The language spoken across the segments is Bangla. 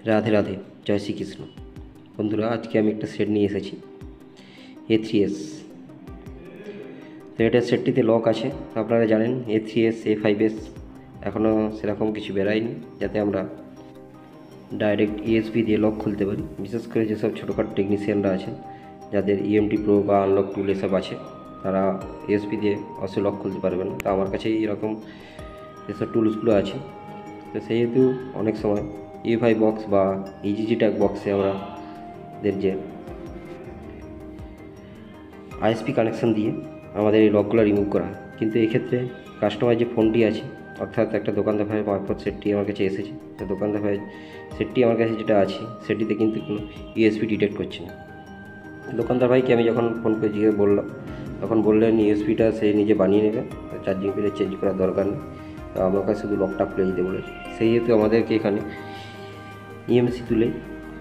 রাধে রাধে, জয় শ্রীকৃষ্ণ। বন্ধুরা, আজকে আমি একটা সেট নিয়ে এসেছি A3S। তো এটার সেটটিতে লক আছে। আপনারা জানেন A3S A5S এখনও সেরকম কিছু বেরায়নি যাতে আমরা ডাইরেক্ট ইউএসবি দিয়ে লক খুলতে পারি। বিশেষ করে যেসব ছোটোখাটো টেকনিশিয়ানরা আছেন, যাদের EMT প্রো বা আনলক টুল এসব আছে, তারা ইউএসবি দিয়ে অবশ্যই লক খুলতে পারবেন না। তো আমার কাছে এরকম যেসব টুলসগুলো আছে, তো সেহেতু অনেক সময় ইউএফআই বক্স বা ইজিজি ট্যাগ বক্সে আমাদের যে আইএসপি কানেকশান দিয়ে আমাদের এই লকগুলো রিমুভ করা হয়। কিন্তু এক্ষেত্রে কাস্টমার যে ফোনটি আছে, অর্থাৎ একটা দোকানদার ভাইয়ের মারফত সেটটি আমার কাছে এসেছে। তো দোকানদার ভাই সেটটি আমার কাছে যেটা আছে সেটিতে কিন্তু কোনো ইউএসবি ডিটেক্ট করছে না। দোকানদার ভাইকে আমি যখন ফোন করে জিজ্ঞেস বললাম, তখন বললেন ইউএসবিটা সে নিজে বানিয়ে নেবে, চার্জিং পিলে চেঞ্জ করার দরকার নেই। তো আমার কাছে শুধু লকটা খুলে দিতে বলেছে। সেই হেতু আমাদেরকে এখানে ইএমসি তুলে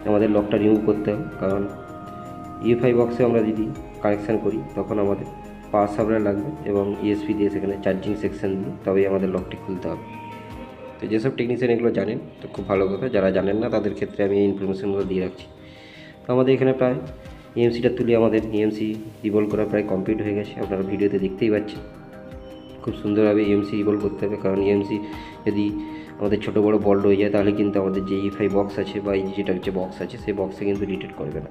আমাদের লকটা রিমুভ করতে হবে। কারণ ইউএফআই বক্সে আমরা যদি কানেকশান করি তখন আমাদের পাওয়ার সাপ্লাই লাগবে এবং ইউএসবি দিয়ে সেখানে চার্জিং সেকশন দিয়ে তবেই আমাদের লকটি খুলতে হবে। তো যেসব টেকনিশিয়ান এগুলো জানেন তো খুব ভালো কথা, যারা জানেন না তাদের ক্ষেত্রে আমি এই ইনফরমেশনগুলো দিয়ে রাখছি। তো আমাদের এখানে প্রায় ইএমসিটা তুলে আমাদের ইএমসি রিভলভ করা প্রায় কমপ্লিট হয়ে গেছে। আপনারা ভিডিওতে দেখতেই পাচ্ছেন খুব সুন্দরভাবে ইএমসি রিভলভ করতে হবে। কারণ ইএমসি যদি আমাদের ছোটো বড়ো বল্ড হয়ে যায় তাহলে কিন্তু আমাদের যে ইউএফআই বক্স আছে বা যেটার যে বক্স আছে সেই বক্সে কিন্তু ডিটেক্ট করবে না।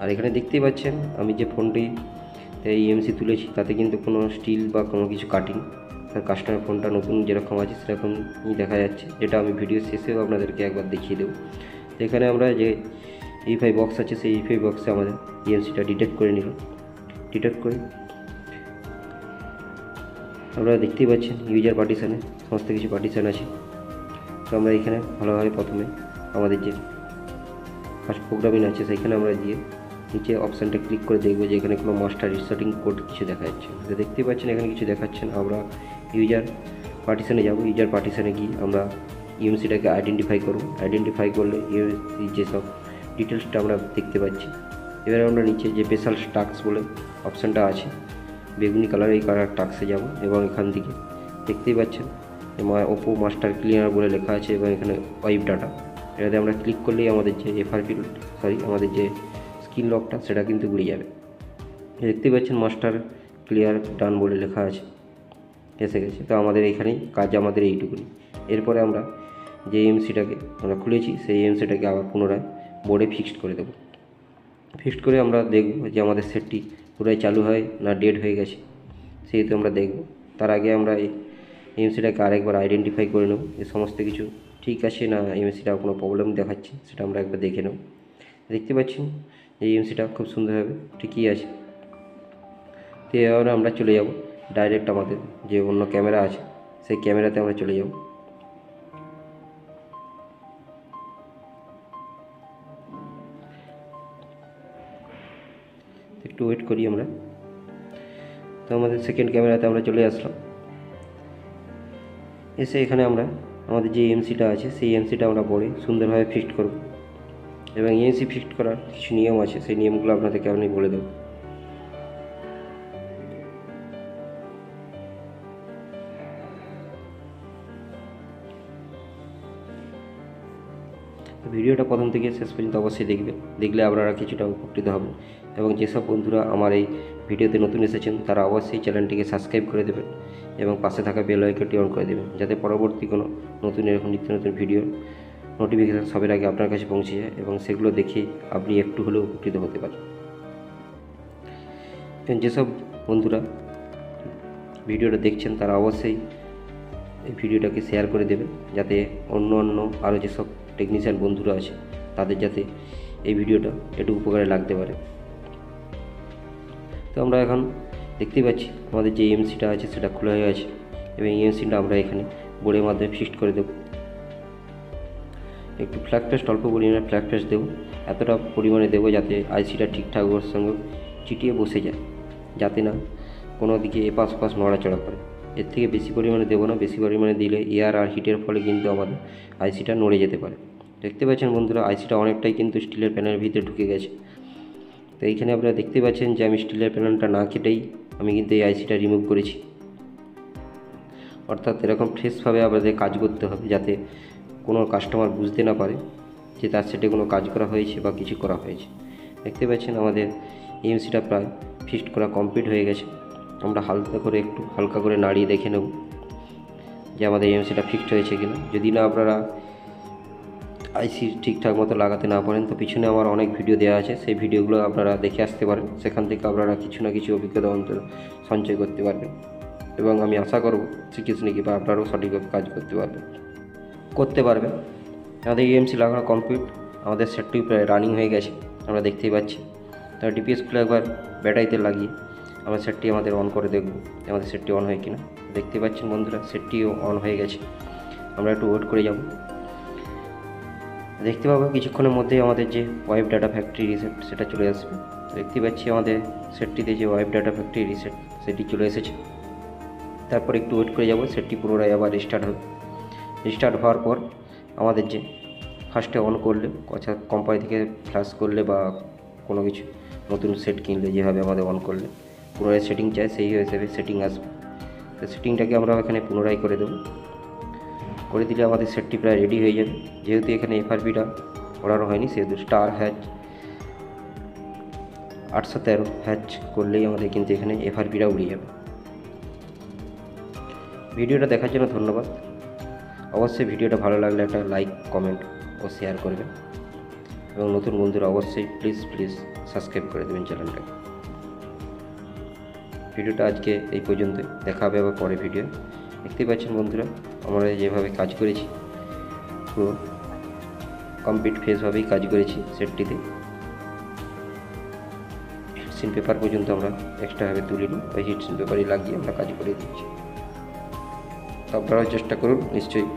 আর এখানে দেখতেই পাচ্ছেন আমি যে ফোনটি ইএমসি তুলেছি তাতে কিন্তু কোনো স্টিল বা কোনো কিছু কাটিং। কাস্টমার ফোনটা নতুন যেরকম আছে সেরকমই দেখা যাচ্ছে, যেটা আমি ভিডিও শেষেও আপনাদেরকে একবার দেখিয়ে দেবো। তো এখানে আমরা যে ইউএফআই বক্স আছে সেই ইউএফআই বক্সে আমাদের ইএমসিটা ডিটেক্ট করে নিলাম। ডিটেক্ট করে আপনারা দেখতেই পাচ্ছেন ইউজার পার্টিশানে সমস্ত কিছু পার্টিশান আছে। তো আমরা এখানে ভালোভাবে প্রথমে আমাদের যে ফার্স্ট প্রোগ্রামিং আছে সেইখানে আমরা দিয়ে নিচে অপশানটা ক্লিক করে দেখবো যে এখানে কোনো মাস্টার রিসেটিং কোড কিছু দেখা যাচ্ছে। তো দেখতেই পাচ্ছেন এখানে কিছু দেখাচ্ছে না। আমরা ইউজার পার্টিশানে যাব। ইউজার পার্টিশানে গিয়ে আমরা ইএমসিটাকে আইডেন্টিফাই করব। আইডেন্টিফাই করলে ইউএমসি যেসব ডিটেলসটা আমরা দেখতে পাচ্ছি। এবারে আমরা নিচে যে স্পেশাল টাস্ক বলে অপশানটা আছে, বেগুনি কালারের এই কালার টাস্কে যাব এবং এখান থেকে দেখতেই পাচ্ছেন ওপো মাস্টার ক্লিনার বলে লেখা আছে এবং এখানে ওয়াইপ ডাটা। এটাতে আমরা ক্লিক করলেই আমাদের যে আমাদের যে স্ক্রিন লকটা সেটা কিন্তু ঘুরে যাবে। দেখতেই পাচ্ছেন মাস্টার ক্লিয়ার ডান বলে লেখা আছে, এসে গেছে। তো আমাদের এখানেই কাজ আমাদের এইটুকুনি। এরপরে আমরা যে ইএমসিটাকে আমরা খুলেছি সেই ইএমসিটাকে আবার পুনরায় বোর্ডে ফিক্সড করে দেবো। ফিক্সড করে আমরা দেখব যে আমাদের সেটটি পুরাই চালু হয় না ডেড হয়ে গেছে, সেহেতু আমরা দেখব। তার আগে আমরা এই ইএমসিটাকে আরেকবার আইডেন্টিফাই করে নেব যে সমস্ত কিছু ঠিক আছে না ইএমসিটা কোনো প্রবলেম দেখাচ্ছে সেটা আমরা একবার দেখে নেব। দেখতে পাচ্ছেন এই ইএমসিটা খুব সুন্দরভাবে ঠিকই আছে। তো এবার আমরা চলে যাব ডাইরেক্ট আমাদের যে অন্য ক্যামেরা আছে সেই ক্যামেরাতে আমরা চলে যাব। একটু ওয়েট করি আমরা। তো আমাদের সেকেন্ড ক্যামেরাতে আমরা চলে আসলাম। এসে এখানে আমরা আমাদের যে ইএমসিটা আছে সেই ইএমসিটা আমরা বোর্ডে সুন্দরভাবে ফিক্সড করব এবং ইএমসি ফিক্সড করার কিছু নিয়ম আছে, সেই নিয়মগুলো আপনাদেরকে আমি বলে দেবো। ভিডিওটা প্রথম থেকে শেষ পর্যন্ত অবশ্যই দেখলে আপনারা কিছুটা উপকৃত হবেন। এবং যেসব বন্ধুরা আমার এই ভিডিওতে নতুন এসেছেন তারা অবশ্যই চ্যানেলটিকে সাবস্ক্রাইব করে দেবেন এবং পাশে থাকা বেল আইকনটি অন করে দেবেন, যাতে পরবর্তী কোনো নতুন এরকম নিত্য নতুন ভিডিও নোটিফিকেশান সবার আগে আপনার কাছে পৌঁছে যায় এবং সেগুলো দেখে আপনি একটু হলেও উপকৃত হতে পারেন। যেসব বন্ধুরা ভিডিওটা দেখছেন তারা অবশ্যই এই ভিডিওটাকে শেয়ার করে দেবেন, যাতে অন্য আরও যেসব টেকনিশিয়ান বন্ধুরা আছে তাদের যাতে এই ভিডিওটা একটু উপকারে লাগতে পারে। তো আমরা এখন দেখতেই পাচ্ছি আমাদের যে ইএমসিটা আছে সেটা খোলা হয়ে আছে এবং ইএমসিটা আমরা এখানে বোর্ডের মাধ্যমে ফিক্সড করে দেব। একটু ফ্ল্যাগ পেস্ট অল্প পরিমাণে ফ্ল্যাগ পেস্ট দেবো, এতটা পরিমাণে দেবো যাতে আইসিটা ঠিকঠাক ওর সঙ্গে চিটিয়ে বসে যায়, যাতে না কোনো দিকে এপাশ ওপাশ নড়াচড়া করে। এর থেকে বেশি পরিমাণে দেবো না, বেশি পরিমাণে দিলে এয়ার আর হিটের ফলে কিন্তু আমাদের আইসিটা নড়ে যেতে পারে। দেখতে পাচ্ছেন বন্ধুরা আইসিটা অনেকটাই কিন্তু স্টিলের প্যানেলের ভিতরে ঢুকে গেছে। তো এইখানে আপনারা দেখতে পাচ্ছেন যে আমি স্টিলের প্যানেলটা না কেটেই আমি কিন্তু এই আইসিটা রিমুভ করেছি। অর্থাৎ এরকম ফ্রেশভাবে আমাদের কাজ করতে হবে যাতে কোনো কাস্টমার বুঝতে না পারে যে তার সেটে কোনো কাজ করা হয়েছে বা কিছু করা হয়েছে। দেখতে পাচ্ছেন আমাদের ইএমসিটা প্রায় ফিক্সড করা কমপ্লিট হয়ে গেছে। আমরা হালকা করে নাড়িয়ে দেখে নেব যে আমাদের ইএমসিটা ফিক্সড হয়েছে কিনা। যদি না আপনারা আইসি ঠিকঠাক মতো লাগাতে না পারেন তো পিছনে আমার অনেক ভিডিও দেওয়া আছে, সেই ভিডিওগুলো আপনারা দেখে আসতে পারেন। সেখান থেকে আপনারা কিছু না কিছু অভিজ্ঞতা অন্তর সঞ্চয় করতে পারবেন এবং আমি আশা করব শিখেছেন কি বা আপনারাও সঠিকভাবে কাজ করতে পারবেন। আমাদের ইএমসি লাগানো কমপ্লিট, আমাদের সেটটি প্রায় রানিং হয়ে গেছে, আমরা দেখতেই পাচ্ছি। তার ডিপিএস খুলে একবার ব্যাটারিতে লাগিয়ে আমরা সেটটি আমাদের অন করে দেখব আমাদের সেটটি অন হয় কিনা। দেখতে পাচ্ছেন বন্ধুরা, সেটটিও অন হয়ে গেছে। আমরা একটু ওয়েট করে যাব, দেখতে পাবো কিছুক্ষণের মধ্যেই আমাদের যে ওয়াইপ ডাটা ফ্যাক্টরি রিসেট সেটা চলে আসবে। দেখতে পাচ্ছি আমাদের সেটটিতে যে ওয়াইপ ডাটা ফ্যাক্টরি রিসেট সেটি চলে এসেছে। তারপর একটু ওয়েট করে যাব, সেটটি পুনরায় আবার রিস্টার্ট হবে। রিস্টার্ট হওয়ার পর আমাদের যে ফার্স্টে অন করলে অর্থাৎ কোম্পানি থেকে ফ্ল্যাশ করলে বা কোনো কিছু নতুন সেট কিনলে যেভাবে আমাদের অন করলে পুনরায় সেটিং চাই, সেই হিসেবে সেটিং আসবে। তো সেটিংটাকে আমরা এখানে পুনরায় করে দেবো। করে দিলে আমাদের সেটটি প্রায় রেডি হয়ে যাবে। যেহেতু এখানে এফআরপিটা ওড়ানো হয়নি সেহেতু স্টার হ্যাচ 813 হ্যাচ করলেই আমাদের কিন্তু এখানে এফআরপিটা উড়ে যাবে। ভিডিওটা দেখার জন্য ধন্যবাদ। অবশ্যই ভিডিওটা ভালো লাগলে একটা লাইক, কমেন্ট ও শেয়ার করবেন এবং নতুন বন্ধুরা অবশ্যই প্লিজ সাবস্ক্রাইব করে দেবেন চ্যানেলটাকে। ভিডিওটা আজকে এই পর্যন্তই, দেখা হবে আবার পরে ভিডিও। দেখতেই পাচ্ছেন বন্ধুরা, আমরা যেভাবে কাজ করেছি পুরো কমপ্লিট ফেজভাবেই কাজ করেছি সেটটিতে। হিটসিন পেপার পর্যন্ত আমরা এক্সট্রাভাবে তুলিনি, ওই হিটসিন পেপারই লাগিয়ে আমরা কাজ করে দিচ্ছি। তো আপনারাও চেষ্টা করুন, নিশ্চয়ই